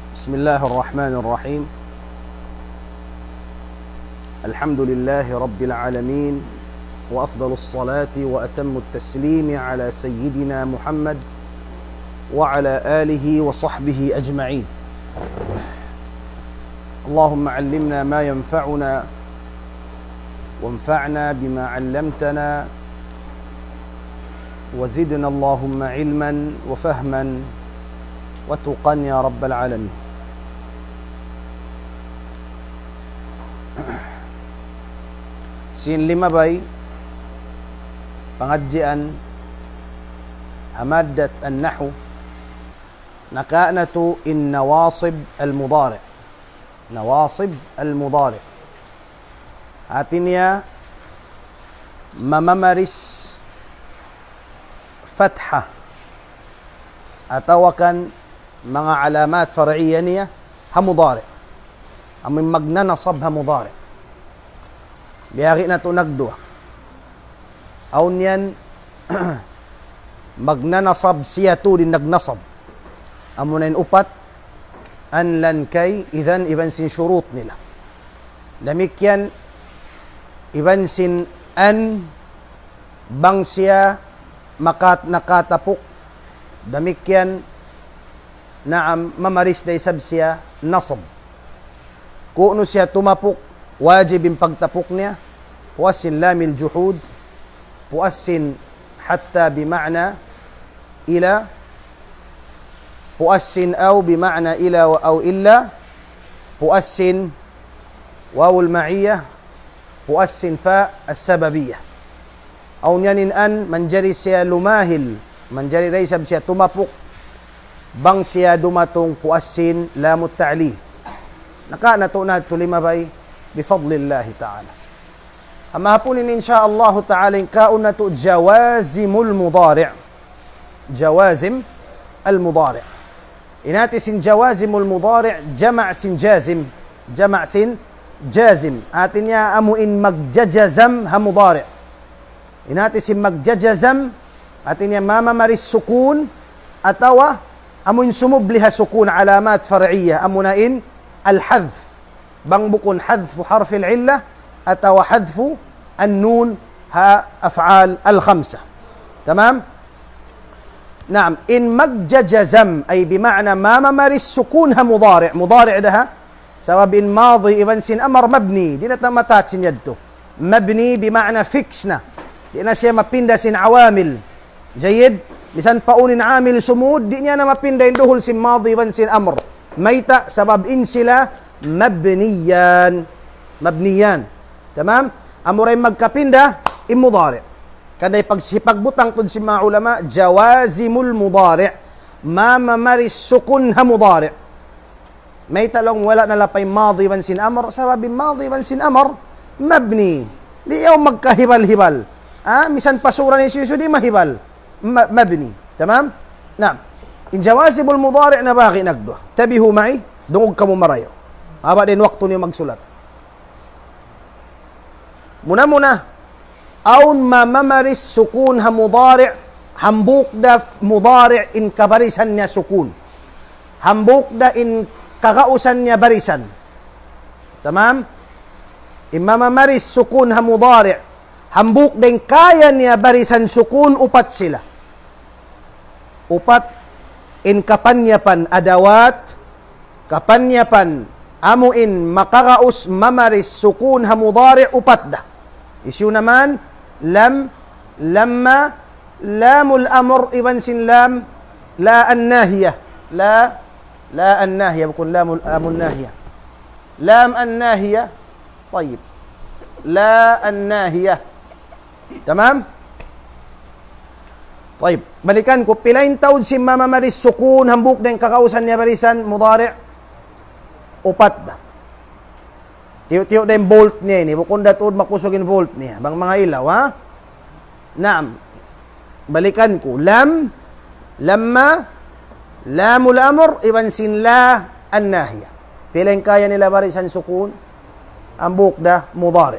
بسم الله الرحمن الرحيم. الحمد لله رب العالمين، وأفضل الصلاة وأتم التسليم على سيدنا محمد وعلى آله وصحبه أجمعين. اللهم علمنا ما ينفعنا وانفعنا بما علمتنا وزدنا اللهم علما وفهما وتقا يا رب العالمين. Sin lima bay pangadjian amadat an-nahu nakaanatu in nawasib al-mudari'. Nawasib al-mudari'. Atin niya mamamaris fatha atawakan mga alamat far'iyya niya ha mudari'. Amin magnanasab ha mudari'. Biyaki na ito nagdua. Aun yan, magnanasab siya ito din nagnasab. Amo na upat, anlan kay, idan iban sin syurut nila. Damikyan, iban sin an, bang siya nakatapok. Damikyan, naam mamaris na isab siya nasab. Kung siya tumapok, wajib yung pagtapok niya, puasin lamil juhud, puasin hatta bima'na ila, puasin aw bima'na ila aw illa, puasin wawul ma'iyah, puasin fa as-sababiyah. Aw nyanin an, manjari siya lumahil, manjari raisab siya tumapok, bang siya dumatong puasin lamut ta'lil. Naka nato na tulima bay, بفضل الله تعالى. أما هقولين إن شاء الله تعالى كأنة جوازم المضارع. جوازم المضارع. إناتي سن جوازم المضارع جمع سن جازم. جمع سن جازم. آتنيا أمو إن مججزم هم مضارع. إناتي سن مججزم آتنيا ما مرس سكون أتوا أمو إن سمب لها سكون علامات فرعية أمونا إن الحذف. بang bukun حذف حرف العلة أتى حذف النون ها أفعال الخمسة. تمام؟ نعم. إن مججزم أي بمعنى ما ممارس سكونها مضارع. مضارع ده سواء إن ماضي إبن سن أمر مبني دينا تمتات سن يده مبني بمعنى فيكسنا دينا سيا مبندا سن عوامل. جيد؟ مثلا بقول عامل سمود دينا أنا مبندا إندهل سن ماضي إبن سن أمر ميتا سبب إنسلا مبنيان. مبنيان. تمام؟ Amuray magkapinda imudari'. Kanay pagsipagbutang tud si mga ulama jawazimul mudari'. Mamamaris sukun ha mudari'. May talong wala na lapay madhi man sin amr, sababin madhi man sin amr mabni. Liyaw magkahibal-hibal. Misan pasura ni siyo di mahibal. Mabni. Tamam? Naam. In jawazimul mudari' na baki nagdo. Tabihu mai, dungog kamo marayo. Aba din waktu niyo magsulat. Muna-muna, aun mamamaris sukun ha mudari' hambuk da mudari' in kabarisan niya sukun. Hambuk da in kagausan niya barisan. Tamam? In mamamaris sukun ha mudari' hambuk din kaya niya barisan sukun upat sila. Upat in kapanyapan adawat, kapanyapan amuin makaraus mamaris sukun ha mudari' upat da. Isyu naman lam, lamma, lamul amr iban sin lam, la an-nahiyah. La an-nahiyah bukun lamul nahiyah. Lam an-nahiyah. طيب. La an-nahiyah. Tamam? طيب. Balikan ko pilain taud si mamamaris sukun hambuk den kakausan niya barisan mudari' upat da. Tiyo-tiyo da yung bolt niya ini. Bukun datood makusogin volt niya. Bang mga ilaw, ha? Naam. Balikan ko. Lam, lamma, lamul amr, iban sin la, an-nahiyah. Pilain kaya nila barisan sukun, ang buk da, mudari'.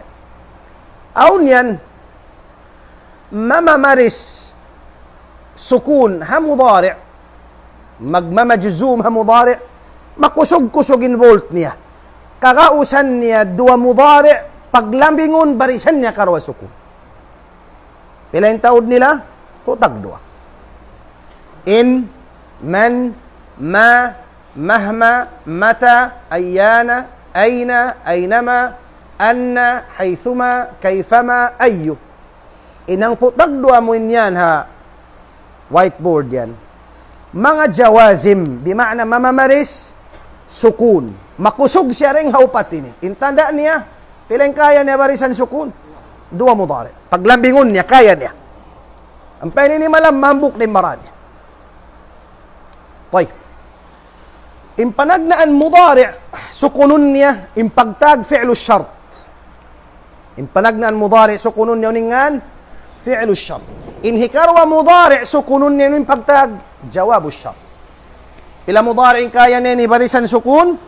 Aun yan, mamamaris sukun, ha mudari', magmamajzum ha mudari', makusog-kusog involved niya. Kakausan niya, dua mudari, paglambingon, barisan niya karwa sukun. Pila yung taod nila? Kutag dua. In, man, ma, mahma, mata, ayyana, aina, aynama, anna, haythuma, kayfama, ayyu. Inang putag dua mo yan ha, whiteboard yan. Mga jawazim, bima'na mamamaris, sukun. Makusog siya rin haupat ini. Intanda niya, pilang kaya niya barisan sukun? Dua mudari. Paglambingon niya, kaya niya. Ang pwede ni malam, mambuk din maranya. Okay. Impanagnaan mudari, sukunun niya, impagtag fi'lu syart. Impanagnaan mudari, sukunun niya uningan, fi'lu syart. Inhikarwa mudari, sukunun niya impagtag, jawabu syart. Pila mudari kaya niya ni barisan sukun?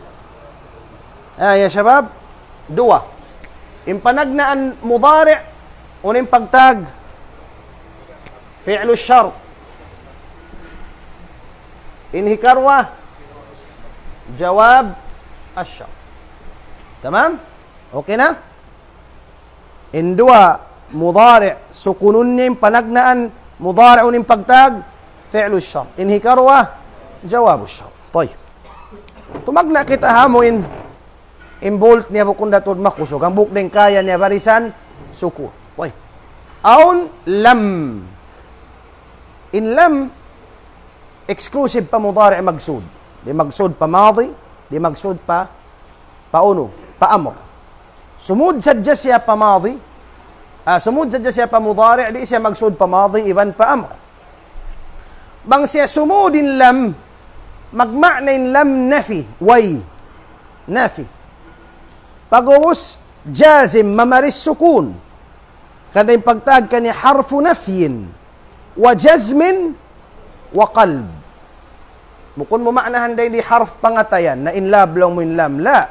Ya syabab, dua. Impanagnaan mudari, uning pagtag, fi'lu syart. Inhikarwa, jawab asyart. Tamam? Okay na? In dua, mudari, sukunun niya panagnaan, mudari uning pagtag, fi'lu syart. Inhikarwa, jawab asyart. Tayyip. Tumagna kita hamuin, imbolt niya bukun datod makusog. Ang bukdeng kaya niya barisan, sukun. Tayyip. Aun, lam. In lam, exclusive pa mudari magsud. Di magsud pa madhi, di magsud pa pauno, pa amr. Sumud sadya siya pa madhi, sumud sadya siya pa mudari, di siya magsud pa madhi, iban pa amr. Bang siya sumudin lam, magma'nain lam nafi, way, nafi. Pagawos, jazim, mamaris sukun. Kada yung pagtag ka ni harfu nafyin, wa jazmin, wa qalb. Bukun mo maknahan day di harf pangatayan, na inlab lang mo inlam, la.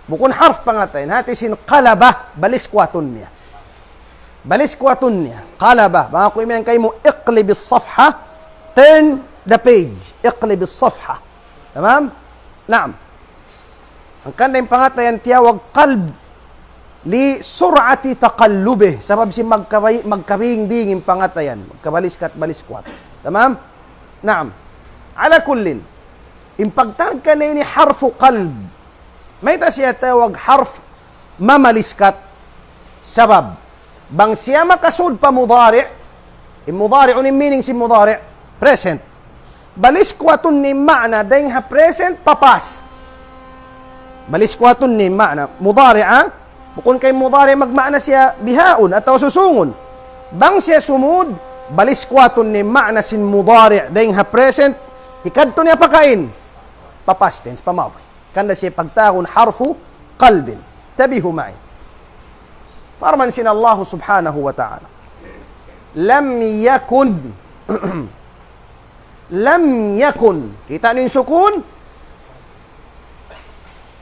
Bukun harf pangatayan, hatisin qalaba, balis kuwatun niya. Balis kuwatun niya, qalaba. Mga kuimihan kayo mo, iqlib as-safha, turn the page, iqlib as-safha. Tamam? Naam. Ang kanda yung pangatayan, tiyawag qalb, li sur'ati taqallubih, sabab si magkabing-ding yung pangatayan, magkabalis kat balis kuwat. Tamam? Naam. Ala kullin, impagtag ka na ini harfu qalb. May ta siya tawag harf mamaliskat. Sabab, bang siya makasud pa mudari, mudari unin meaning si mudari, present. Balis kwatun ni ma'na, dahil ha present, pa past. Balis kwatun ni ma'na, mudari bukun kay mudari magma'na siya bihaon atau susungon. Bang siya sumud, balis kwatun ni ma'na sin mudari, dahil ha present, hikadto niya pakain, pa past tense, pa maway. Kanda siya pagtakon harfu qalbin. Tabihu ma'i. Farman sin Allah subhanahu wa ta'ala. Lam yakun. Lam yakun. Kita niyo yung sukun?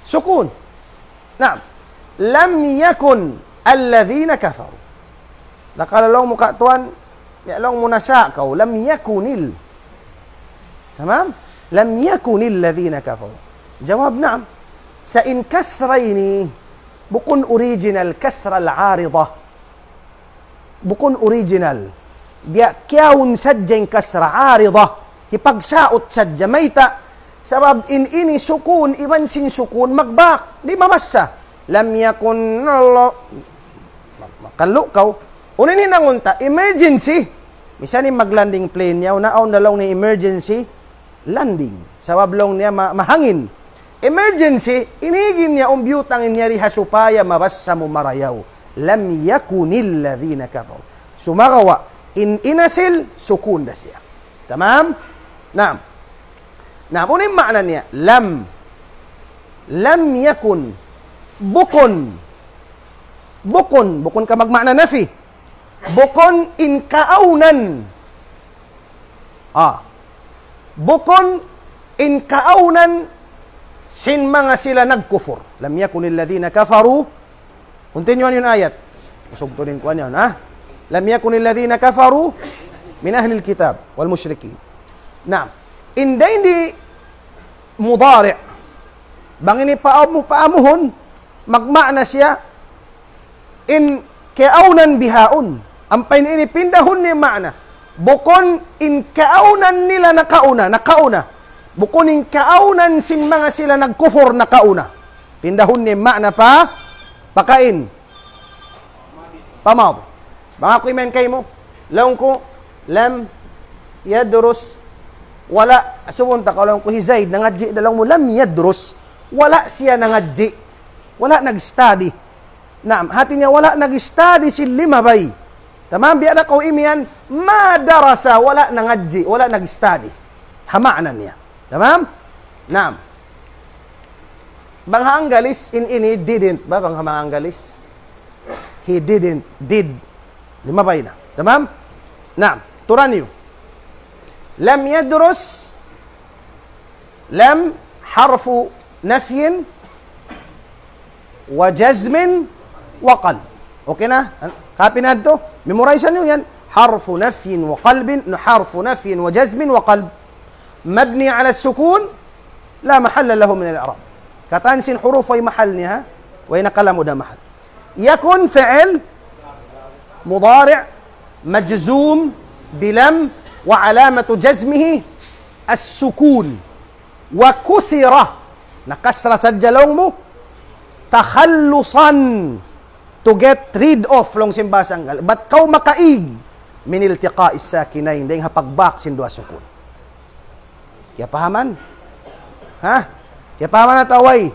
Sukun. Naam. Lam yakun alladhina kafaru. Nakalalong mo katuan, yalong mo nasa kaw. Lam yakunil. Tamam? Lam yakunil ladhina kafaru. Jawab, naam. Sa in kasrayni, bukun original, kasra al-arida. Bukun original. Biya kiyawun sadya yung kasra, arida. Hipagsaot sadya, mayta. Sabab in ini sukun, iban sin sukun, magbak. Di mamasa. Lam yakun, makalukaw. Unin hinangunta, emergency. Misanin maglanding plane niya, unaon na lang ni emergency, landing. Sabab lang niya mahangin. Emergency, inigin niya umbyutang niya riha supaya mabassa mo marayaw. Lam yakunil ladhina kafaw. Sumagawa, in inasil, sukun na siya. Tamam? Naam. Naam, unin makna niya, lam. Lam yakun. Bukon. Bukon. Bukon ka magmakna nafi. Bukon in kaaunan. Bukon in kaaunan sin mga sila nagkufur. Lam yakunil ladhina kafaru. Continuan yung ayat. Usugtunin ko yan, Lam yakunil ladhina kafaru min ahlil kitab wal musyrikin. Naam. Inday di mudari'. Bangini paamuhon, magmana siya in kaunan bihaon. Ang painin pindahon ni makna. Bukon in kaunan nila nakauna. Bukon in kaunan sin mga sila nagkufur nakauna. Pindahon ni makna pakain. Pamaw. Mga kuimen kayo mo. Laong ko, lam, yadrus, wala, sumunta ka lang ko, hizaid, nangadji, dalawang mo, lam, yadrus, wala siya nangadji, wala nag-study. Naam, hati niya, wala nag-study si limabay. Tamam, biya na ko imian, madarasa, wala nangadji, wala nag-study. Hamaanan niya. Tamam? Naam. Banghaanggalis, ini, didn't, ba, banghaanggalis? He didn't, did. Limabay na. Tamam? Naam. Turan niyo. Lam yadrus, lam harfu nafyin wa jazmin wa qalb. Okay na? Copy na ito. Memorize niyo yan. Harfu nafyin wa qalbin, harfu nafyin wa jazmin wa qalb. Mabni ala sukun, la mahalla lahu min al-i'rab. Katansin huruf ay mahal niya, wa inaqalamu da mahal. Yakun fi'il مضارع مجزوم بلم وعلامة جزمه السكون وكسر نكسر سجلومه تخلصا to get rid of long simbasang but kau makaig min iltiqa is-sakinain ding hapagbak sin dua sukun. Kaya pahaman? Ha? Kaya pahaman na taway?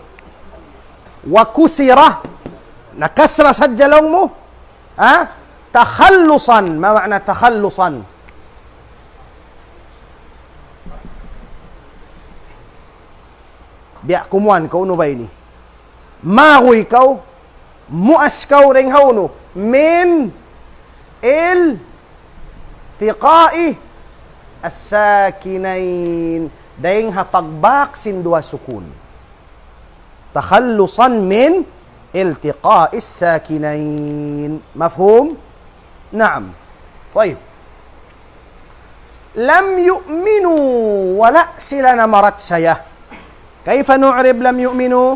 Wa kusira nakasra sajjalong ha? Takhallusan, ma makna takhallusan? Biya kumuan kau no ba ini? Magoy kau, muas kau ring hauno, min il tiqai as-sakinain, daing hapagbak sin dua sukun. Takhallusan min iltiqai as-sakinain. Mafhum? نعم طيب لم يؤمنوا ولا سلنا مرت سيا كيف نعرب لم يؤمنوا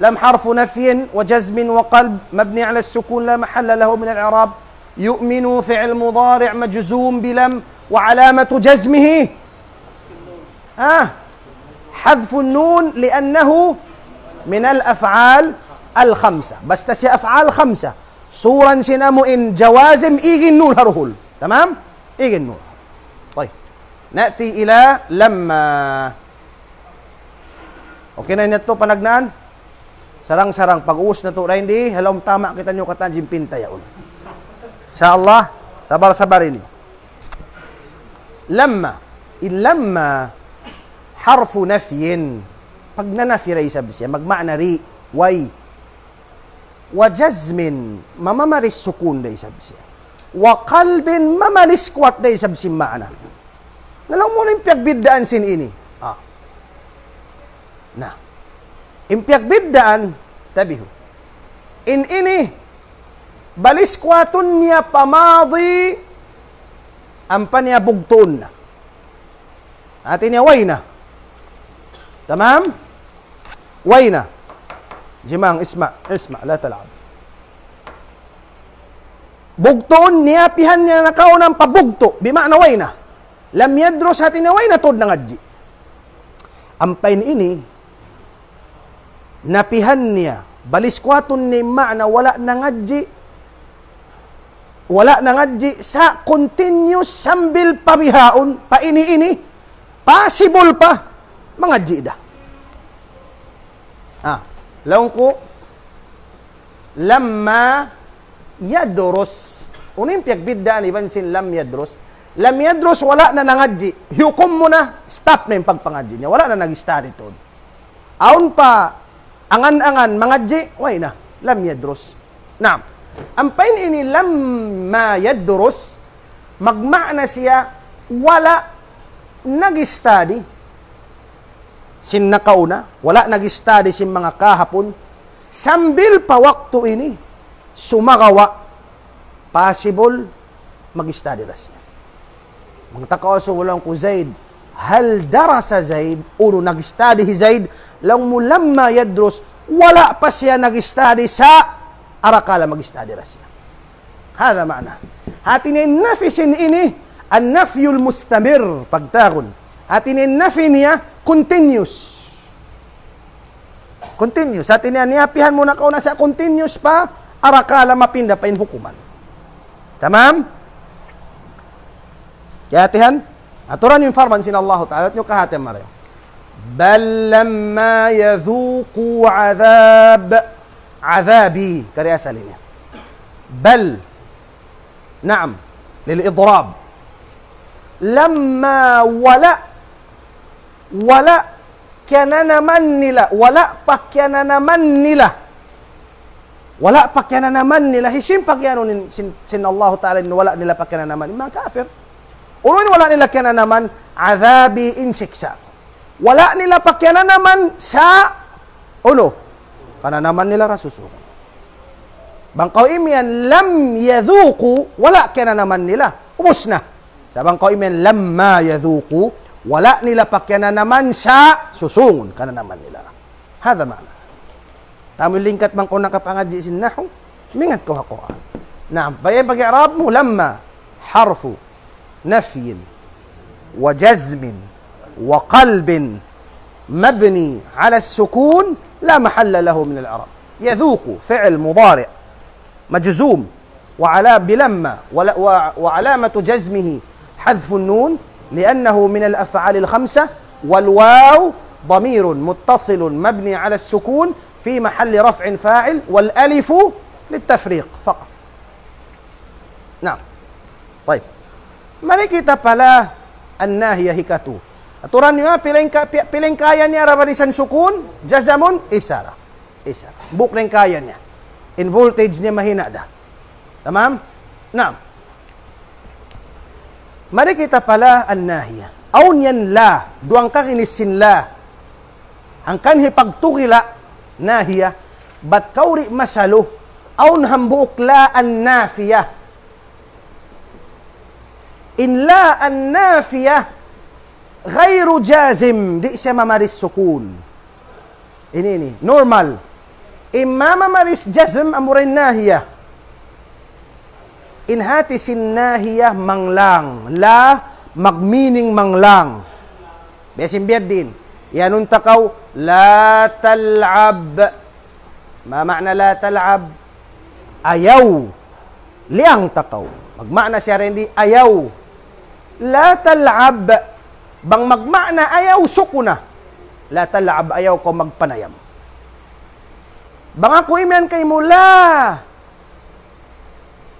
لم حرف نفي وجزم وقلب مبني على السكون لا محل له من الإعراب يؤمنوا فعل مضارع مجزوم بلم وعلامة جزمه حذف النون لأنه من الأفعال الخمسة بس تسي أفعال خمسة صورا سنمو إن جوازم إيجي النون هرهول تمام إيجي النون. طيب نأتي إلى لما okay na nito panagnaan sarang-sarang pag-uus na to rin di halom tama kita nyo katan jimpinta yaon insyaallah sabar-sabar ini lamma illamma harfu nafyin pag nanafi ray sabsiya magmana ri way wa jazmin mamamaris sukun day sabsiya wa qalbin mamalis kwat day sabsim maana nalang mo rin piagbiddaan sin ini na impiagbiddaan tabihu in ini balis kwatun niya pamadi ampan niya bugtuon na atin niya way na tamam way na Jimang, isma, la talab. Bugtoon niya, pihan niya nakaw ng pabugto. Bima'na way na. Lam yadros hati na way na tod ng adji. Ampain ini, napihan niya, baliskwaton ni ma'na wala ng adji. Wala ng adji sa continuous sambil pabihaon, pa ini, possible pa, mga adji da. Laong ko, lamma yadros. Unim piagbiddaan, ibansin lam yadros. Lam yadros, wala na nangadji. Hukom mo na, stop na yung pagpangadji niya. Wala na nag-study to. Aun pa, angan-angan, mangadji, way na. Lam yadros. Naam. Ang pain ini, lamma yadros, magmana siya, wala nag-study. Sin nakauna, wala nag-study sin mga kahapon, sambil pa waktu ini, sumagawa, possible, mag-study ras niya. Mga takaoso walang ko, Zaid, hal darasa Zaid, uno nag-study si Zaid, lang mo lamma yadrus, wala pa siya nag-study sa arakala mag-study ra siya. Hada ma'na. Hatin nafisin ini, an-nafyul mustamir, pagtagon. Hatin nafi niya, continuous. Continuous. Hatin niyapihan mo na kauna sa continuous pa, arakala mapinda pa in hukuman. Tamam? Yatihan? Aturan yung farman sin Allah Ta'ala. At nyo kahatin marayo. Bal lamma yadhuku عذابي كري أسألين بل نعم للإضراب لما ولا كان نمنلا ولا بكيان نمنلا ولا بكيان نمنلا هشيم بكيانو سن الله تعالى إن ولا نلا بكيان نمن ما كافر أولون ولا نلا كيان نمن عذابي إن سكسا ولا نلا بكيان نمن سا أولو kana naman nila rasusukan. Bangkaw imian lam yadhuku wala kana naman nila. Ubos na. Sa bangkaw imian lamma yadhuku wala nila pa kana naman sa susungon kana naman nila. Hada maana. Tamo lingkat man ko nakapangadji sin nahwu mingat ko ha Quran. Naam, bayan pag-i'rab mo lamma harfu nafyin wa jazmin wa qalbin mabni ala as-sukun لا محل له من الإعراب. يذوق فعل مضارع مجزوم بلما وعلامة جزمه حذف النون لأنه من الأفعال الخمسة والواو ضمير متصل مبني على السكون في محل رفع فاعل والألف للتفريق فقط. نعم. طيب. Mari kita pala الناهية hikatu. Aturan niya, piling kaya niya rabarisan sukun, jazamun, isara. Buk na yung kaya niya. In voltage niya mahina da. Tamam? Naam. Mari kita pala an nahiya. Aun yan la, duang kang inisin la. Ang kanhi pagtukila, nahiya, bat kauri masalo, aun hambuok la an nafiya. In la an nafiya, غير جازم دي siya mamaris sukun. Ini normal. Imma mamaris jazm amurin nahiya. In hati sin nahiya manglang. La magmeaning manglang. Besim biad din. Yanun takaw la tal'ab. Ma ma'na la tal'ab? Ayaw. Liang takaw. Magma'na siya rin di ayaw. La tal'ab. Bang magmana ayaw sukuna. La talab ayaw ko magpanayam. Bang ako iman kay mula.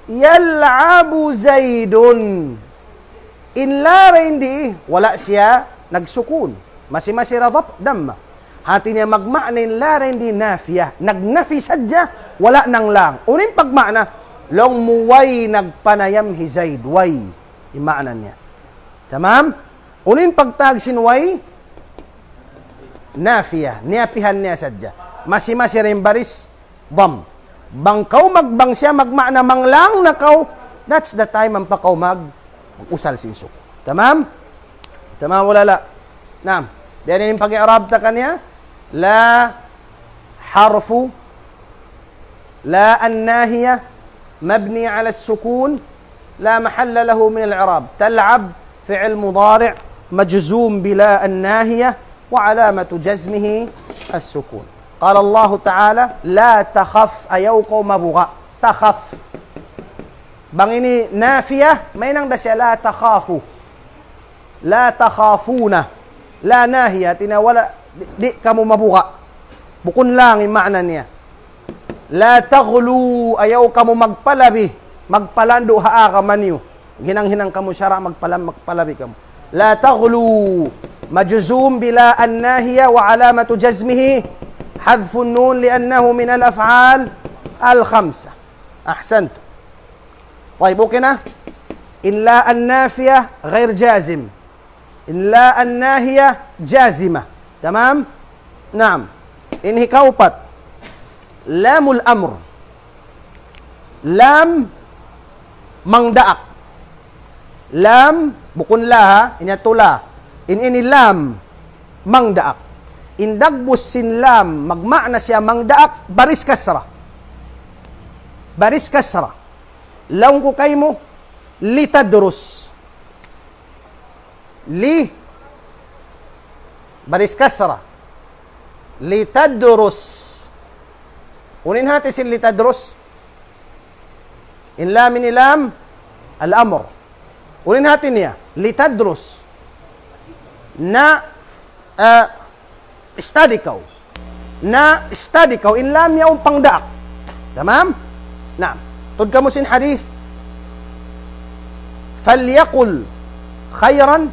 Yal'abu Zaidun. In la hindi wala siya nagsukun. Masi radab damma. Hati niya magmana in la hindi nafiya. Nagnafi sadya wala nang lang. Unin pagmana long muway nagpanayam hi Zaid way. Imaanan niya. Tamam? Unin pagtag sinway, nafiya, niyapihan niya sadya. Masi rin baris, dham. Bangkaw magbang siya, magmana manglang nakaw, that's the time ang pakaw mag-usal sinsuk. Tamam? Tamam wala la. Naam. Diyan yung pag-i'rab ta kanya, la harfu, la an-nahiya, mabni ala sukun, la mahalla lahu min al-i'rab. Tal'ab, fi'l mudari' مجزوم بلا الناهية وعلامة جزمه السكون. قال الله تعالى لا تخف أيوكو مبغى تخف بغيني نافية ما ينغ دسي لا تخافوا لا تخافون لا ناهية تنا ولا دي كمو مبغى بكون لانغ معنى نيا لا تغلو أيوكو مغپلبي مغپلاندو haa kamanyo hinang kamu syara magpalabi kamu لا تغلو مجزوم بلا الناهية وعلامة جزمه حذف النون لأنه من الأفعال الخمسة. أحسنت. طيب وكنا إن لا النافية غير جازم إن لا الناهية جازمة. تمام؟ نعم. إن هي كوبت لام الأمر لام مندأك lam bukun la ha inya tula ini lam mangdaak. Indagbus sin lam, magmakna siya mangdaak, baris kasra. Baris kasra. Laung ko kay mo, litadrus. Baris kasra. Litadrus. Unin hati sin litadrus. In lamin ilam, al-amr. Unin hati niya, litadrus. Na, study kaw. Na, study kaw. In lam yaong pangdaak. Tamam? Naam. Tud ka mo sin hadith. Falyakul khayran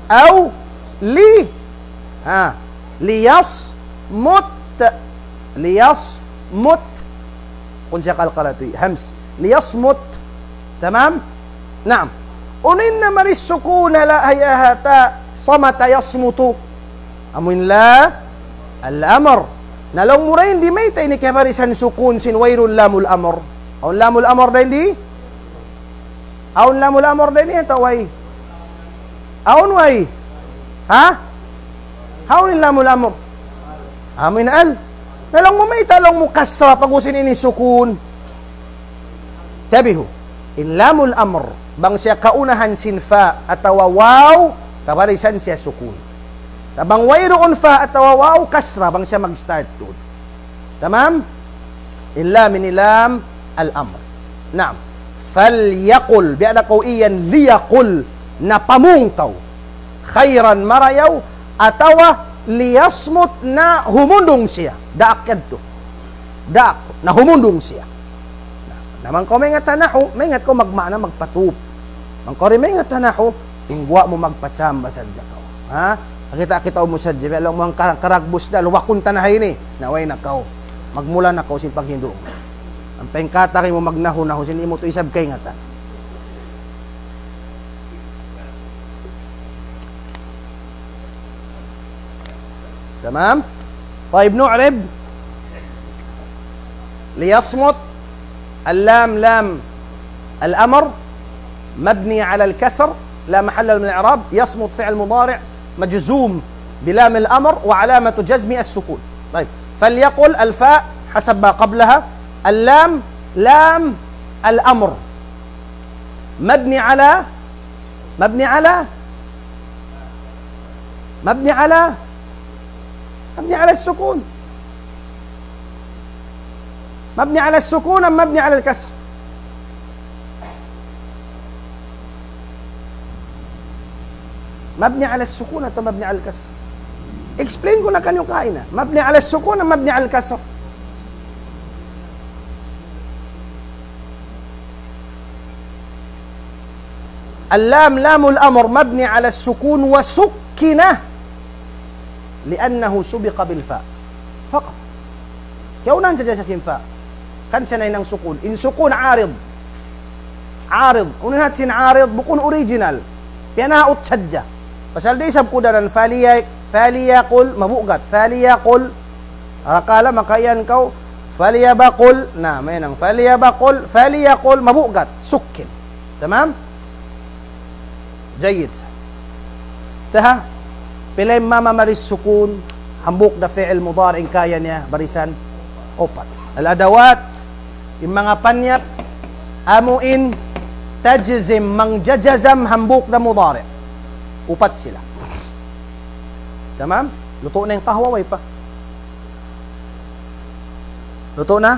aw liyasmut kung siya kalkalatoy hams liyasmut. Tamam? Naam. Unin na maris sukuna la hayahata samata yasmutu amun la al-amr nalong mura hindi may tayo ni kabarisan sukun sin wayrul lamul amr aw lamul amr din di aw lamul amr din ito way aun way ha hawin lamul amr amin al nalong mo may talong mo kasra pagusin ini sukun tabihu in lamul amr bang siya kaunahan sin fa atawa waw kabarisan siya sukun. Tabang wayroon fa atawa waw kasra bang siya mag-start doon. Tamam? Illa min ilam al-amr. Naam. Falyaqul biada ko iyan liyaqul na pamungkaw khayran marayaw atawa liyasmut na humundong siya. Daak kadto. Daak na humundong siya. Naman ko may nga tanaho, may nga ko magmana magpatup. Man ko rin may nga tanaho, tingwa mo magpatsamba sa dakaw. Ha? Kita mo sa dyan, alam mo ang karagbus na, luwakon tanahay ni, naway na kao. Magmula na kao sin paghindo. Ang pengkata mo magnaho-naho, sin imo to isab kay nga ta. Tamam? طيب نعرب ليصمت اللام لام الأمر مبني على الكسر لا محل من الإعراب يصمت فعل مضارع مجزوم بلام الأمر وعلامة جزم السكون. طيب فليقل الفاء حسب ما قبلها اللام لام الأمر مبني على السكون مبني على السكون أم مبني على الكسر؟ مبني على السكون أو مبني على الكسر؟ explain ko na kanyo kaina. مبني على السكون أم مبني على الكسر؟ اللام لام الأمر مبني على السكون وسكنه لأنه سبق بالفاء فقط. كونان تجاسا سنفاء kan siya na ng sukun. In sukun, arid. Unahat sin arid, bukun original. Kaya nahaot sadya. Pasal di isab kudaran, faliyakul, mabugat. Faliyakul, arakala, makayan kaw, faliyabakul, na, may nang, faliyakul, mabugat. Sukin. Tamam? Jayid. Taha, pilay mamamaris sukun, hambuk da fi'il mudari'in kaya niya, barisan, opat. Al-adawat, yung mga panyap, amuin, tajzim, mangjajazam, hambuk na mudari. Upat sila. Tamam? Luto na yung kahwaway pa. Luto na?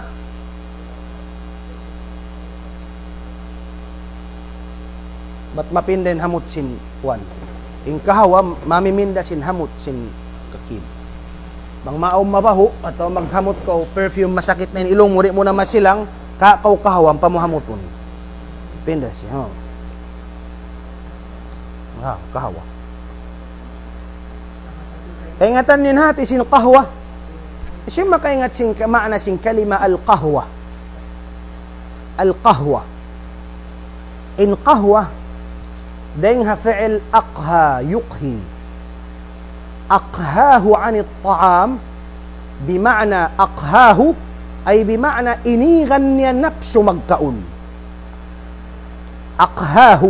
Ba't mapindan hamot sin kuwan? Yung kahawa, mamiminda sin hamot sin kakim. Bang maaw mabaho, at maghamot ko, perfume masakit na yung ilong, muri mo na masilang, kahawang pamuhamoton. Pinda siya. Kahawa. Kaingatan yun hati, sin kahwa. Siya makaingat sin maana sin kalima al-kahwa. Al-kahwa. In kahwa, dahing ha fi'il aqha, yuqhi. أقهاه عن الطعام بمعنى أقهاه أي بمعنى إنيغن نفس مجكؤن أقهاه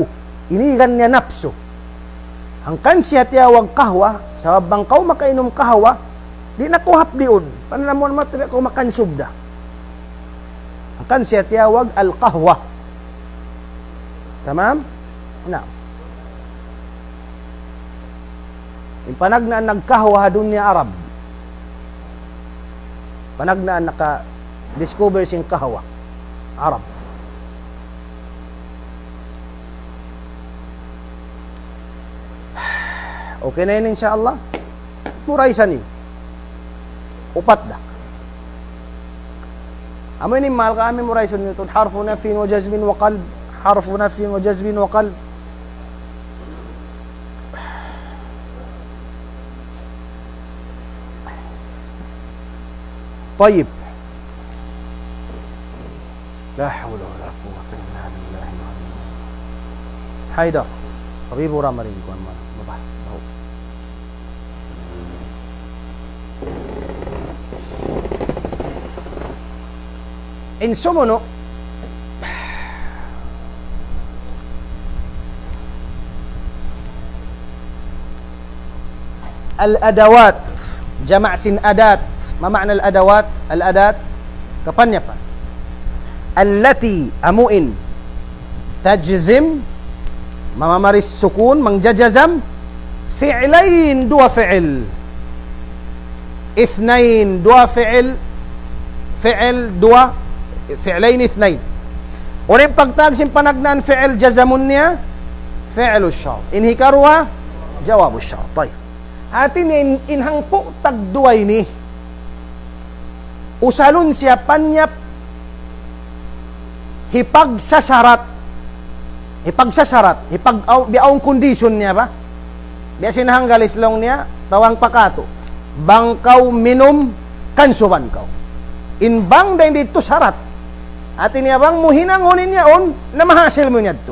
إنيغن نفسه Hangkan siya tiyawag kahwa, sabab bang kau makainom kahwa, di nakuhap diun. Panamon mo tabi ko makansubda. Hangkan siya tiyawag al-kahwa. Tamam? Na. Impanagnaan nagkahwa dunya Arab. Panagnaan naka-discover sing kahwa. Arab. Okay na yun insyaAllah. Muraysan yun. Upat da. Amo yun mahal ka amin muraysan yun. Harfu nafin wa jazmin wa qalb. Harfu nafin wa jazmin wa qalb. طيب لا حول ولا قوة إلا بالله العلي العظيم. حيدر طبيب ورامرين كون ما مباح هو إن سمنو الأدوات جمع سن أداة. ما معنى الأدوات؟ الأداة kapan pa? Allati amuin tajzim mamamaris sukun mangjajazam fi'lain dua fi'il اثنين dua fi'il fi'il dua fi'lain اثنين. Uring pagtagsim panagnan fi'il jazamun niya fi'il syart. Inhi karwa jawab syart. Tay. Atin inhang po tagduay ni usalun siya panyap hipagsasarat biaong kondisyon niya ba biya sinahanggal islong niya tawang pakato bangkaw minum kansuban kaw inbang dahin dito sarat atin niya bang muhinangonin niya on na mahasil mo niya dito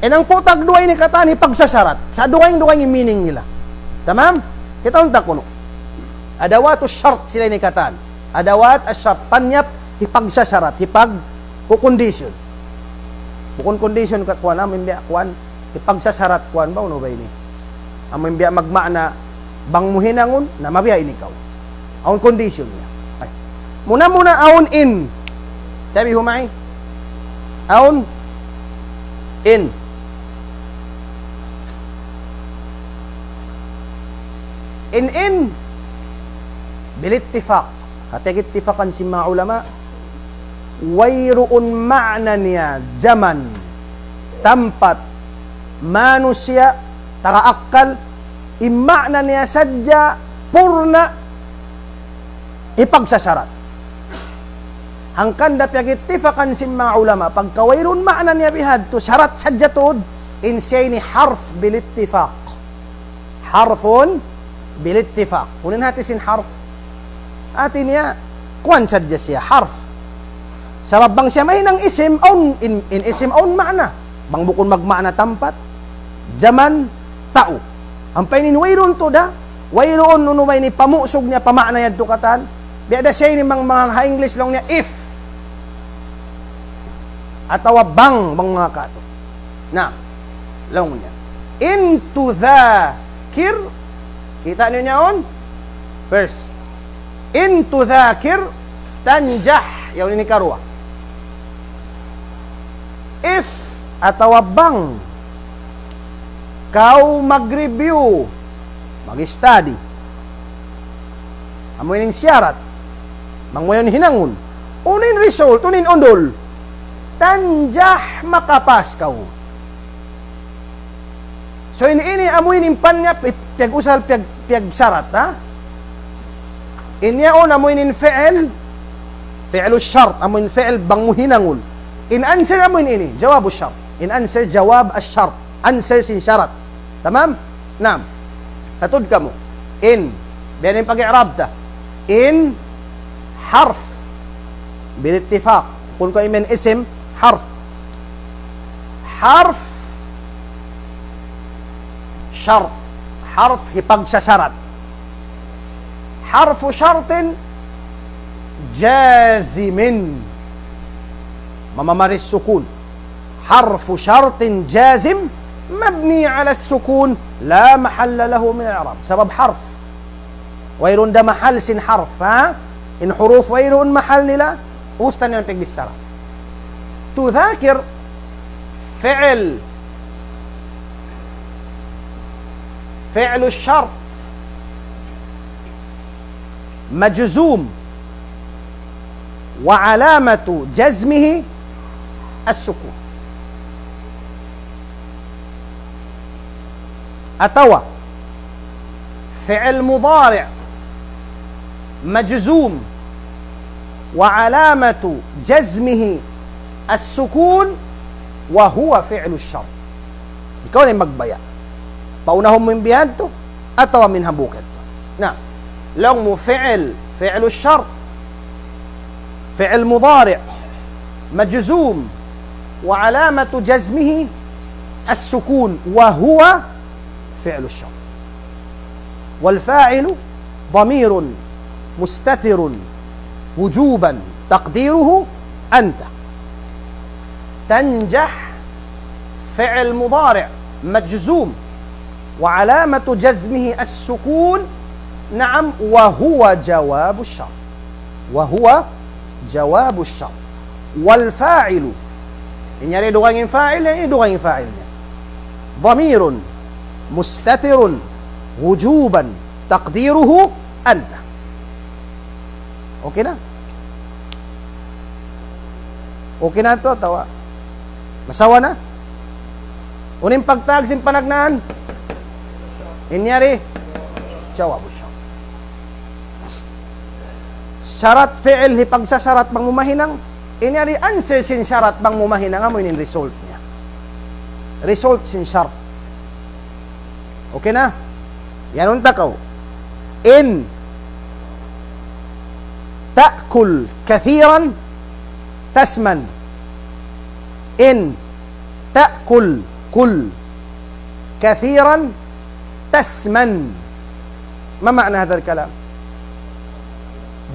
enang putag duay ni katan hipagsasarat sa duwang yung meaning nila tamam kita unta kuno adawat syart sila ni katan. Adawat syart panyap hipagsasarat, hipagkukondisyon. Bukon kondisyon ka kuan amin biya kuan hipagsasarat kuan ba uno ba ini? Amin biya magmaana bang muhinangon na mabiya ini kaw. Aun kondisyon niya. Ay. Muna aun in. Tabi humay. Aun in. In بالاتفاق katag ittifaqan si mga ulama wayruun ma'na niya zaman tempat manusia tagaakal ima'na niya sadya purna ipagsasarat hangkan dapyag ittifaqan si mga ulama pagkawayrun ma'na niya bihad to syarat sadya tuod insay ni harf bilittifaq harfun bilittifaq kunin hatisin harf atin niya kuan sadya siya harf sabab bang siya may nang isim on in isim on makna bang bukon magmaana tampat zaman tao ang painin wayron to da wayron nuno may ni pamusog niya pamakna yadto katan biya da siya ni mga English lang niya if atawa bang mga kato na lang niya into the kir kita niyo niya on first in tudhakir tanjah yaw ini karwa if atawabang kau mag-review mag-study amoy ning syarat mangmoyon hinangon unin result unin undol tanjah makapas kau so ini amoy ning panyap piag usal piag syarat ha inya on amoy nin fi'il syart amoy fi'il bang muhinangul in answer amoy ini jawab syart in answer jawab syart answer sin syarat tamam naam katud kamo in biyan yung pag-i'rab ta in harf bil ittifaq kung ko imen isim harf syart harf hipagsasarat harfu syartin jazimin mamamaris sukun harfu syartin jazim مبني على السكون لا محل له من الإعراب سبب حرف ويرون ده محل سين حرف ها إن حروف ويرون محل نلا واستنى نتك بالسرعة تذاكر فعل الشرط مجزوم وعلامة جزمه السكون أتوا فعل مضارع مجزوم وعلامة جزمه السكون وهو فعل الشرط يكون مقبيا بونهم من بيانته أتوا من هبوكته نعم لو فعل الشرط فعل مضارع مجزوم وعلامة جزمه السكون وهو فعل الشرط والفاعل ضمير مستتر وجوبا تقديره أنت تنجح فعل مضارع مجزوم وعلامة جزمه السكون نعم وهو جواب الشرط وهو جواب الشرط والفاعل إن يريد غير فاعل يريد غير فاعل ضمير مستتر وجوبا تقديره أنت أوكي na? Okay na ito, tawa. Masawa na? Uning pagtag sin panagnaan. Inyari, jawab siya. Syarat fi'il hi pagsasyarat bang mumahinang. Inyari answer sin syarat bang mumahinang amo inin result niya. Result sin syarat. Okay na? Yan unta ko. In تأكل كثيرا تسمن إن تأكل كثيرا تسمن ما معنى هذا الكلام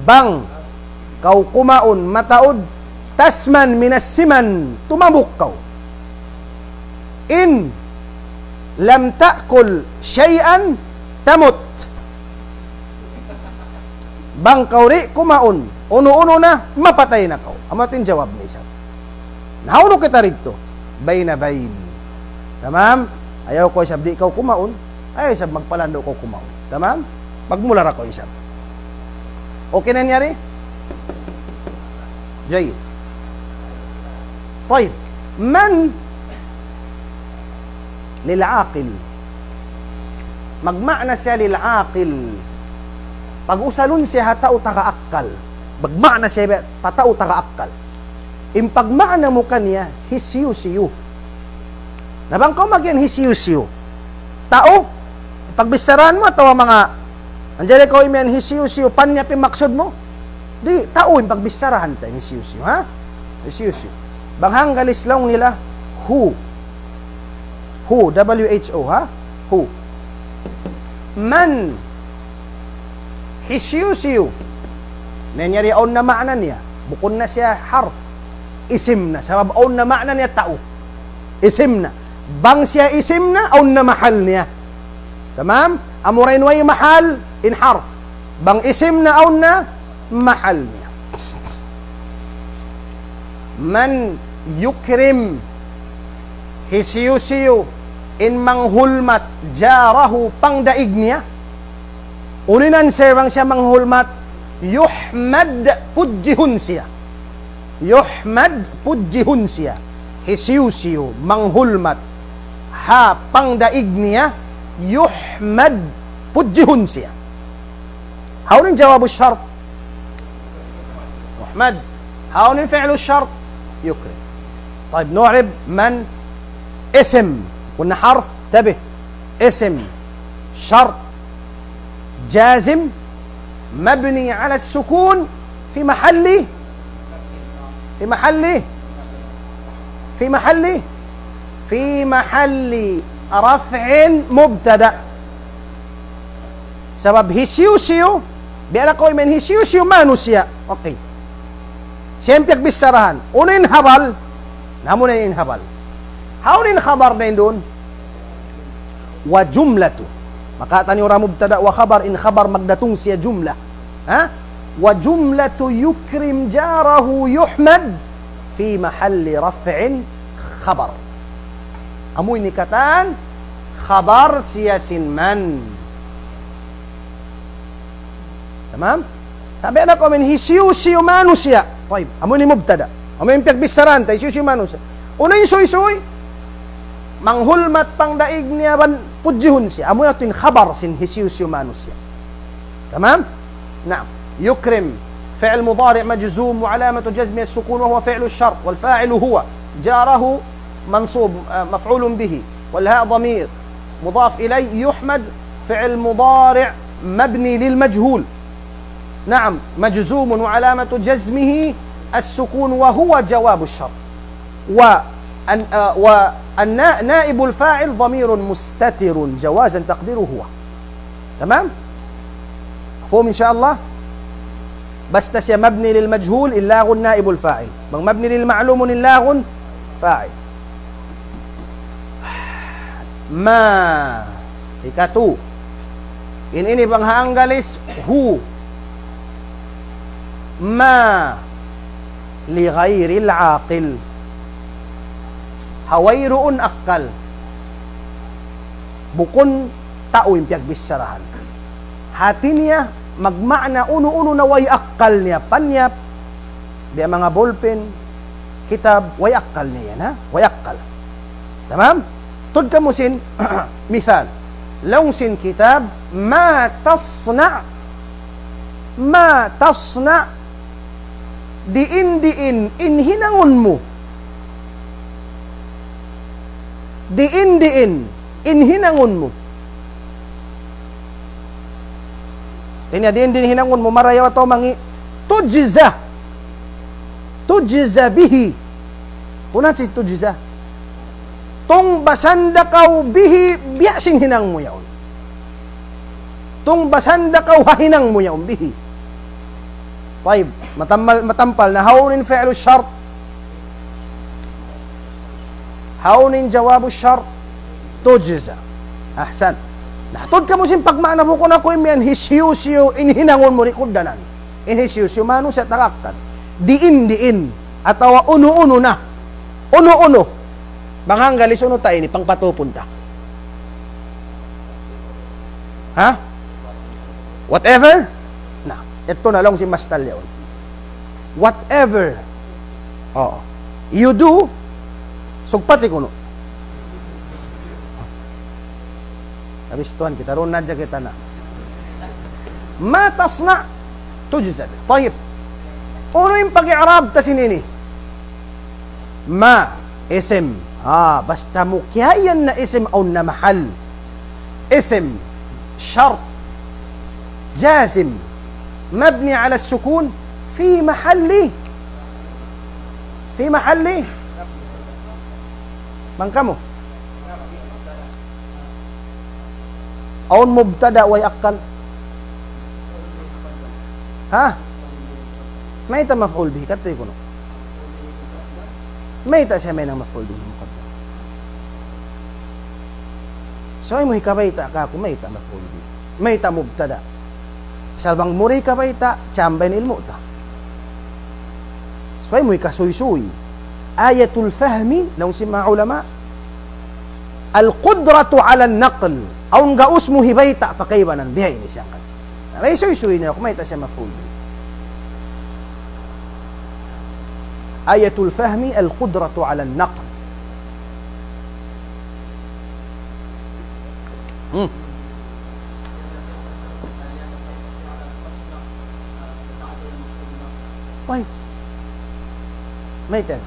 بang kau kumaun mataud tasman minas siman tumabuk kau in lam ta'kul syai'an tamut bang kau ri kumaun uno-uno na mapatay na kau amatin jawab ni isa nahulog kita rito bayna bayn tamam ayaw ko isab di kau kumaun ayaw isab magpalando ko kumaun tamam magmula ra ko isab okay na nangyari jayid طيب من للعاقل magma'na siya lil'aqil pag usalun siya hatao tagaakal magma'na siya patao tagaakal impagma'na mo kaniya hisiyu-siyu nabang ko magyan hisiyu-siyu tao pagbisaran mo tawa mga anjali ko imyan hisiyu-siyu panya pimaksod mo di tao impagbisarahan tayo hisiyu-siyu ha hisiyu-siyu banghang galislaw nila who WHO ha who man hisiyu-siyu nanyari on na makna niya bukod na siya harf isim na sabab on na makna niya tao isim na bang siya isim na on na mahal niya tamam amurain way mahal in harf bang isim na on na mahal niya man yukrim hisiyu-siyu in manghulmat jarahu pangdaig niya uninan sebang siya manghulmat yuhmad pujjihun siya yuhmad pujjihun siya hisiyu-siyu manghulmat ha pangdaig niya yuhmad pujjihun siya haunin jawabu syart yuhmad haunin fi'lu syart yukrim طيب نعرب من اسم قلنا حرف انتبه اسم شرط جازم مبني على السكون في محل رفع مبتدا سبب hisiyu-siyu biala ko men hisiyu-siyu manusia okay siyempre bisarahan unin habal namun unin habal haunin khabar din doon wa jumlatu. Makatan yung mubtada wa khabar, in khabar magdatong siya jumlah. Ha? Wa jumlatu yukrim jarahu yuhmad fi mahalli raf'in khabar. Amoy nikatan khabar siya sinman. Tamam? Sabi na ko, hisiu-siu manusia. Taib, amoy ni mubtada. Amoy yung piyagbisaran, tayo hisiu-siu manusia. Una yung soy-soy, manghulmat pang daig niya ban pudjihun siya. Amoy atin khabar sin hisiu-siu manusia. Tamam? Naam. Yukrim. فعل مضارع مجزوم وعلامة جزمه السكون وهو فعل الشرط والفاعل هو جاره منصوب مفعول به والهاء ضمير مضاف إليه يحمد فعل مضارع مبني للمجهول نعم مجزوم وعلامة جزمه السكون وهو جواب الشرط والنائب الفاعل ضمير مستتر جوازا تقديره هو تمام مفهوم إن شاء الله بس تسيا مبني للمجهول إلاغ النائب الفاعل مبني للمعلوم إلاغ فاعل ما ikatu ini panghanggalis hu ma li ghairil aqil hawairuun akal bukun tauim piagbisarahan hati niya magmakna uno-uno na way akal niya panyap di mga ballpen kitab way akal niya ha way akal tamam tud kamusin misal lawsin kitab ma tasna diin inhinangon mo diin inhinangon mo ini diin hinangon mo marayaw ato mangi tujza bihi punat si tujza tong basanda kaw bihi biasing hinang mo yaon tong basanda kaw hahinang mo yaon bihi طيب matampal na haunin fi'lu shart haunin jawabu shart tujza ahsan nahtod ka mo sin pagmana mo ko na ko imian hisiu-siu inhinangon mo rikudanan inhisiu-siu manu sa takakkan diin atawa uno-uno na uno-uno manganggalis uno tayo ni pangpatupunta ha whatever na ito na lang si Mastal yun whatever you do sugpati kuno Abistuan kita ron nadya kita na. Ma tasna tujzad. Tayyib. Uno yung pag-i'rab tasin ini. Ma isim. Basta mukyayan na isim o na mahal. Isim شرط جازم مبني على السكون في محل من كمو أو مبتدأ ويأقل ما يتا مفعول به كتو يكونو ما يتا سمينا مفعول به مقدم سوى مهي كبايتا كاكو ما يتا مفعول به ما يتا مبتدأ salbang muri kabaita chambain ilmu ta سوى مهي كسوي آية الفهم لو سمع علماء القدرة على النقل أو نجا اسمه بيتا فكيف ننبه إني سانقل ما يسوي ما يتسمى مفعول به آية الفهم القدرة على النقل طيب ما يتن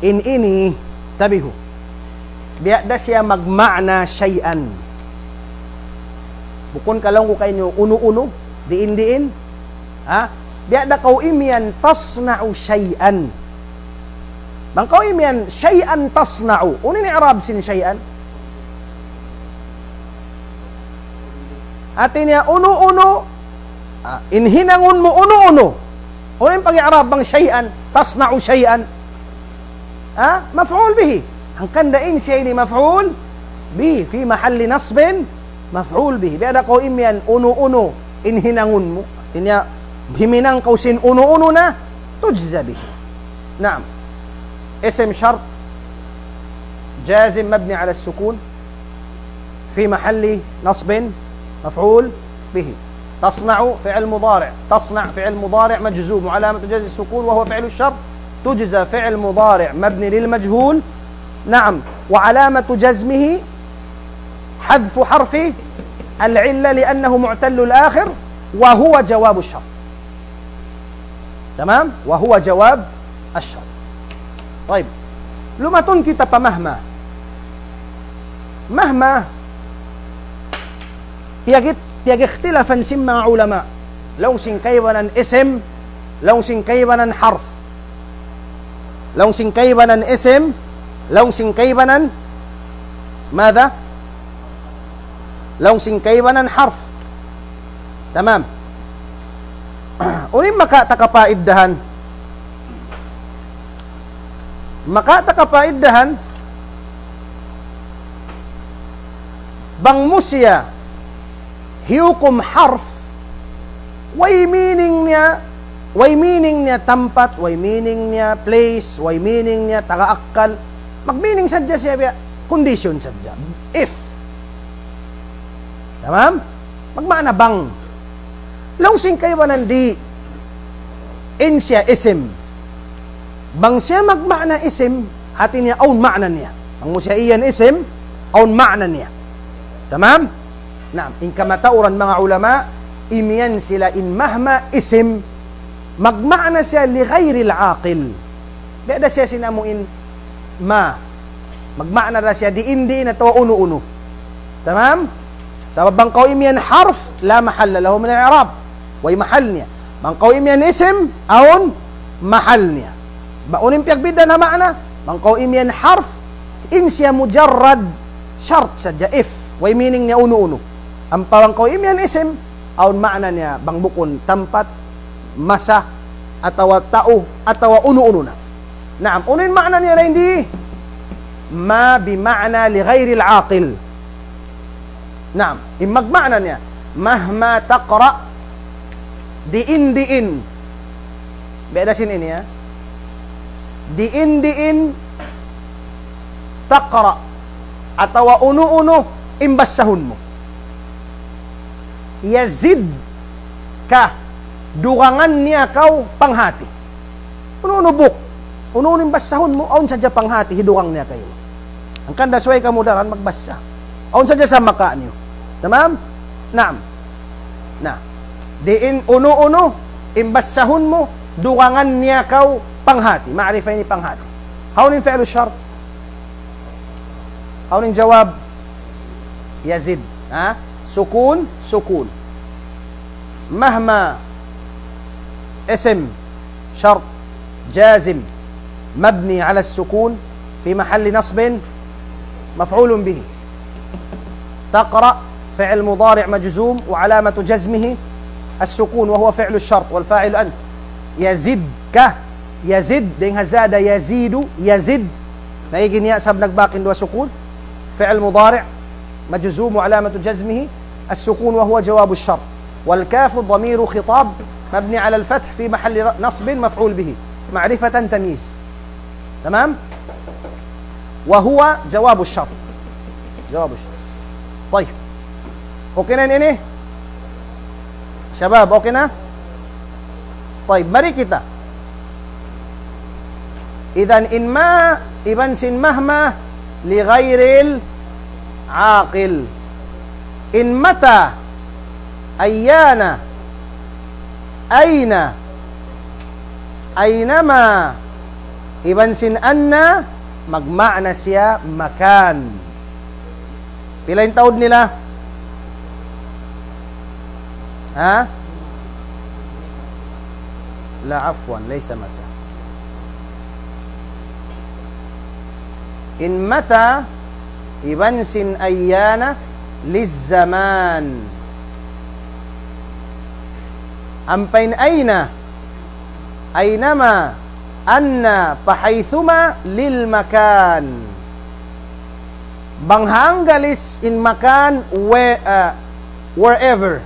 in ini tabihu biada siya magmakna syai'an bukon kalong ko kayo uno-uno diin biada kau imian tasna'u syai'an bang kau imian syai'an tasna'u unin i'rab sin syai'an atinya uno-uno inhinangon mo uno-uno unin pag-i'rab bang syai'an tasna'u syai'an مفعول به. Ang kandain siya ini maf'ul bi fi mahalli nasbin maf'ul bihi. Biada ko imyan uno-uno inhinangun mo. Tinya himinang ko sin uno-uno na tujza bihi. Naam. Ism shart جازم مبني على السكون في محل نصب مفعول به. تصنع فعل مضارع، تصنع فعل مضارع مجزوم وعلامة جزم السكون وهو فعل الشرط. تجزى فعل مضارع مبني للمجهول. نعم. وعلامة جزمه حذف حرف العلة لأنه معتل الآخر وهو جواب الشرط. تمام. وهو جواب الشرط. طيب lumatun kita pa mahma piyagit ikhtilafan sin mga ulama law sin kaybanan ism law sin kaybanan harf law sin kaybanan ism law sin kaybanan ماذا law sin kaybanan harf. Tamam. Unin makatakapaiddahan bang musya hiukum harf way meaning niya tempat, way meaning niya place, way meaning niya tagaakkal, mag-meaning sadya siya condition sadya if. Tamam. Magmana bang law sing kayo nandi in siya isim bang siya magmana isim hati niya aun makna niya. Ang musya iyan isim aun makna niya. Tamam? Naam. In kamatauran mga ulama imiyan sila in mahma isim magmana siya li ghairil aqil. Beda siya sinamuin ma magmana na siya diin na to uno-uno. Tamam? Sabab bang kau imiyan harf la mahalla lahu min al-i'rab way mahal niya. Bang kau imiyan isim aun mahal niya. Baunin piagbida na makna mangkaw imyan harf in siya mujarrad shart sadya if way meaning niya uno-uno. Ang pawangkaw imyan isim aun makna niya bang bukon tempat masa atawa tao atawa uno-uno na. Naam. Unin makna niya na hindi ma bima'na li ghairil aqil. Naam. Imag makna niya mahma taqra diin bedasin ini ya diin taqra atawa uno-uno imbasahun mo yazid ka dugangan niya kau panghati uno-uno buk uno-uno imbasahun mo aun sadya panghati hidugang niya kayo ang kanda suway kamudaran magbasa aun sadya sa maka niyo. Tamam. Naam. Na diin uno-uno imbasahun mo dugangan niya kau panghati. Ma'rifa ini panghati. Haunin fi'lu syart. Haunin jawab yazid. Sukun, sukun. Mahma اسم شرط جازم مبني على السكون في محل نصب مفعول به. تقرأ فعل مضارع مجزوم وعلامة جزمه السكون وهو فعل الشرط والفاعل أنت. يزدك يزد دين هزاد يزيد يزد نيجي نيأسب نقباق دوا سكون فعل مضارع مجزوم وعلامة جزمه السكون وهو جواب الشرط. والكاف ضمير خطاب مبني على الفتح في محل نصب مفعول به معرفة تمييز. تمام. وهو جواب الشرط. جواب الشرط. طيب اوكينا ini شباب اوكينا. طيب mari kita إذن إن ما إبن سن مهما لغير العاقل. إن متى أيانا أين أينما إبن سن أن magma'na siya makan. Pila yung taod nila? Ha? La afwan, laysa mata. In mata ibansin ayyana lizzaman. Ampain aina aynama anna pahaythuma lil makan. Banghanggalis in makan wherever.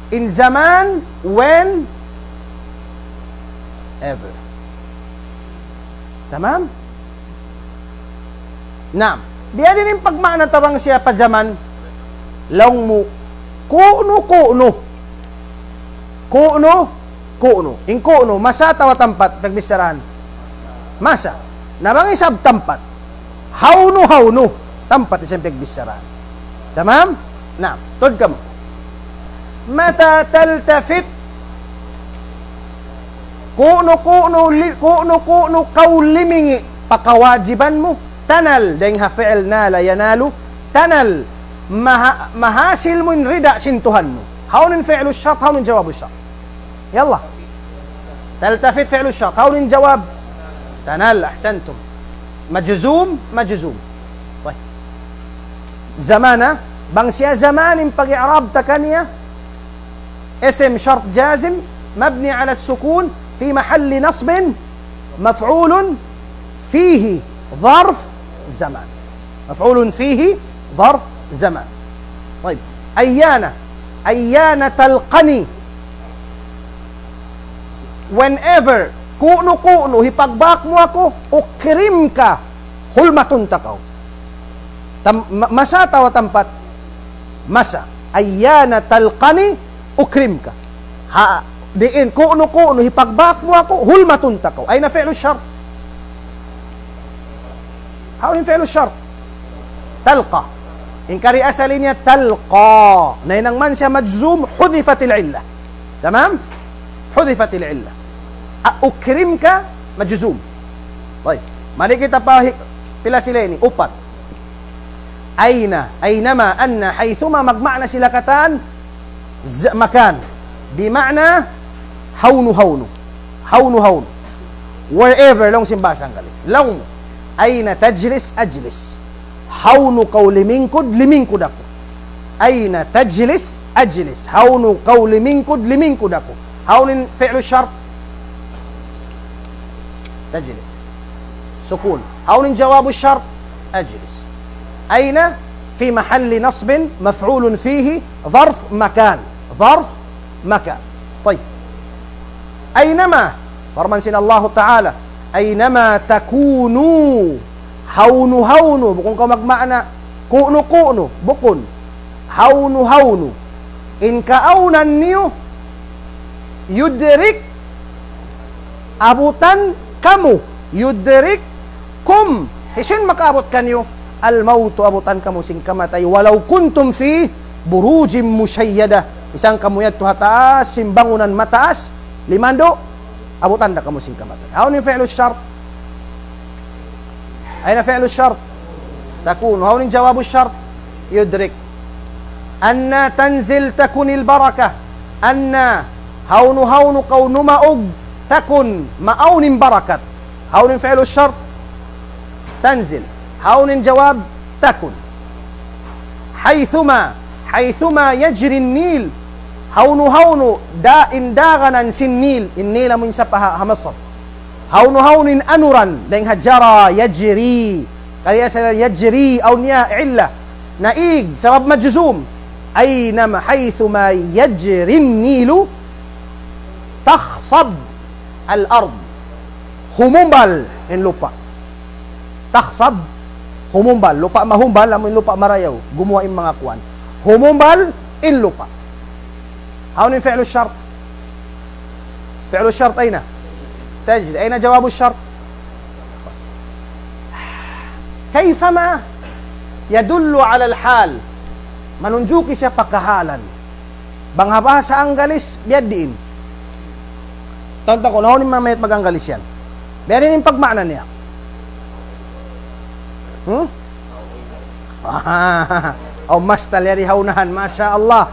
In zaman, when, ever. Tamam? Naam. Diya din yung pagmana tabang siya pa zaman, laong mo, kuno. In kuno, masa tawa tampat, pagbisarahan. Masa. Nabang isab tampat. Hawno. Tampat isang pagbisarahan. Tamam? Naam. Tod ka mo. Mata taltafit. Kuno, kaulimingi. Pakawajiban mo. Tanal, dahing hafi'il nala yanalu. Tanal, mahasil mo in rida sintuhan mo. Hawnin fi'lu syart, hawnin jawabu syart. Yalla. Taltafit fi'lu syart, hawnin jawab. Tanal, ahsantum. Majzum. طيب. Zamana, bang siya zamanin pag-i'rab takaniya. اسم شرط جازم مبني على السكون في محل نصب مفعول فيه ظرف زمان. مفعول فيه ظرف زمان. طيب. أيان تلقني. Whenever kuno hipagbak mo ako, ukrim ka, hulmatun takaw. Masa tawa tampat? Masa. Ayyana talqani, ukrim ka. Diin, kuno, hipagbak mo ako, hulmatun takaw. Ay na fi'lu syart. Hawin fi'lu syart. Talqa. In kari asalin niya, talqa. Nainang man siya majzum, hudifatil illa. Tamam? Hudifatil illa. Ukrim ka, majzum. Baik. Mari kita pila sila ini. Upat. Aynama, anna, haythuma, magma'na sila katan, makan. Bima'na, hawnu. Wherever, long simbasang galis. Long, ayna tajlis, ajlis. Hawnu kaw limingkod ako. Ayna tajlis, ajlis. Hawnu kaw limingkod ako. Hawnin fi'lu syart. تجلس سكون. هون جواب الشرط أجلس. أين؟ في محل نصب مفعول فيه ظرف مكان. طيب. أينما فرمان سين الله تعالى أينما تكونوا هون بكون كما معنى كونوا بكون هون إن كأونا النيو يدرك abutan kamu, yudrik kum, hisin makaabot kanyo, al-mautu abutan kamu sing kamatay, walau kuntum fi burujim musyayyada, isang kamuyad tuhataas, simbangunan mataas, limando, abutan na kamu sing kamatay. Hawin yung fi'lu syart? Ayna fi'lu syart? Takun. Hawin yung jawabu syart? Yudrik. Anna tanzil takunil baraka. Anna hawnu kawnu maug takun ma'aunin barakat. Hawnin fi'lu syart tanzil. Hawnin jawab takun. Haythuma yajri nil. Hawnu daganan sin nil. Innil amun sa hamasab. Hawnin anuran dahing hajara yajri. Kaya sa yajri aw niya illa naig sabab majzum. Aynama haythuma yajri nilu takhsab al-ard. Humumbal in lupa. Takhsab, humumbal. Lupa mahumbal, amoy lupa marayaw. Gumawa yung mga kuwan. Humumbal in lupa. Hawnin fi'lu syart? Fi'lu syart ayna? Tajri. Ayna jawabu syart? Kayfama yadullu ala al-hal. Manunjuki siya pagkahalan. Banghaba sa anggalis, biyaddiin. Tonton ko, nahunin mamayat mag-anggalis yan. Meron yung pagmana niya. Oh, mas talyari haunahan. Masya Allah.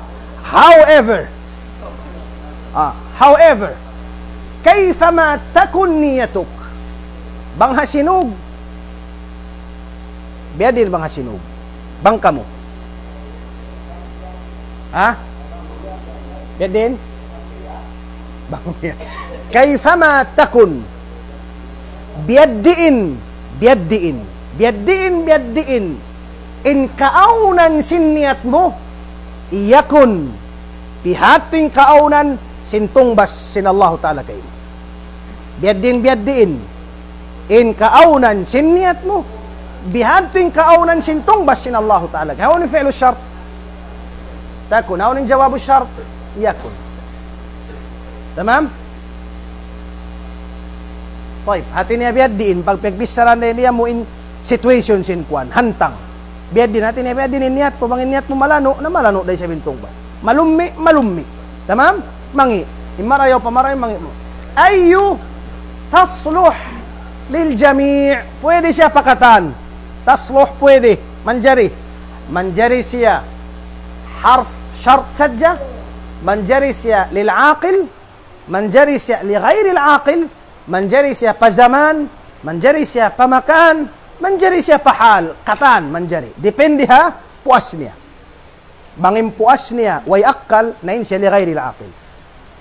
However, kayfama takun niyatuk. Banghasinog. Biadil banghasinog. Bangka mo. Biadin? Bangbiya. Kayfama takun. Biyaddiin. Biyaddiin. Biyaddiin, biyaddiin. In kaaunan sinniat mo, iyakun. Pihating kaaunan, sintungbas sinallahu ta'ala kayo. Biyaddiin, biyaddiin. In kaaunan sinniat mo, bihating kaaunan sintungbas sinallahu ta'ala kayo. Hawin fi'lu syart. Takun. Hawin jawabu syart. Iyakun. Tamam? طيب, hati niya biyaddiin, pag pagbisaran na niya mo in situation sin kuan, hantang. Biyaddiin, hati niya biyaddiin, niyat po, bangin niyat mo malano, na malano dahil sa bintong ba. Malummi, malummi. Tamam? Mangi. Imarayaw, pamarayaw, mangi mo. Ayu tasluh lil jami'. Pwede siya pakatan. Tasluh, pwede. Manjari. Manjari siya harf syart sadja. Manjari siya lil aqil. Manjari siya li ghairil aqil. Manjari siya pa zaman, manjari siya pa makan, manjari siya pa hal, katan, manjari. Depende ha, puas niya. Bangin puas niya, way akal, nain siya li ghairil aqil.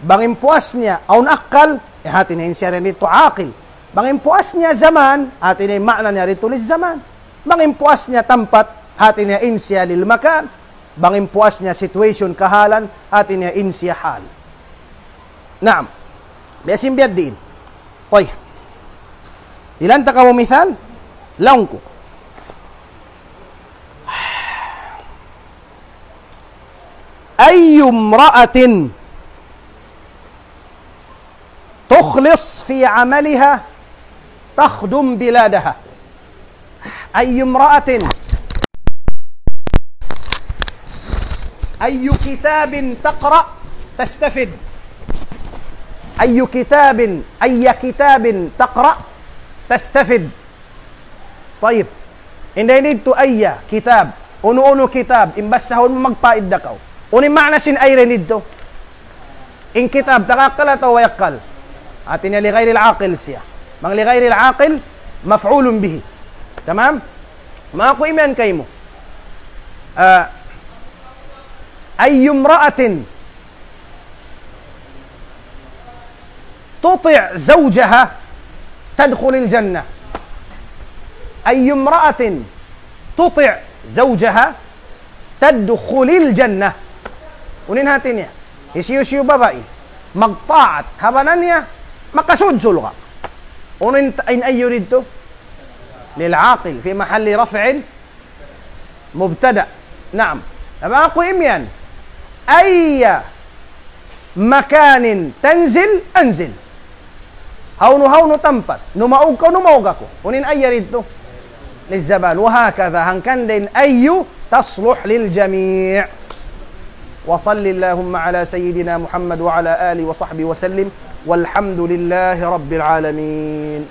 Bangin puas niya, aun akal, hati nain siya rin dito aqil. Bangin puas niya zaman, hati na makna niya rito lis zaman. Bangin puas niya tampat, hati niya in siya lil makan. Bangin puas niya situation kahalan, hati niya in siya hal. Naam. Biasim biyaddiin. طيب ilan ta kamu misal laungku أي امرأة تخلص في عملها تخدم بلادها أي امرأة أي كتاب تقرأ تستفد أي كتاب تقرأ تستفد طيب إن need to أي كتاب أنو كتاب إن بس هون مقطع الدكاو وني معنى سن أي need to إن كتاب تقاقل أو يقل أتني لغير العاقل سيا من لغير العاقل مفعول به تمام ما أقول إيمان كيمو أي امرأة تطع زوجها تدخل الجنة أي امرأة تطع زوجها تدخل الجنة وننهاتنيا يسيو بابائي مقطعت هبنانيا مقصود سلغة إن أي يريد للعاقل في محل رفع مبتدأ نعم أما أقول إميان أي مكان تنزل أنزل هونو تمبت نماوك نماوككو ونين أي يريد للزمان وهكذا هنكن دين أي تصلح للجميع وصل اللهم على سيدنا محمد وعلى آله وصحبه وسلم والحمد لله رب العالمين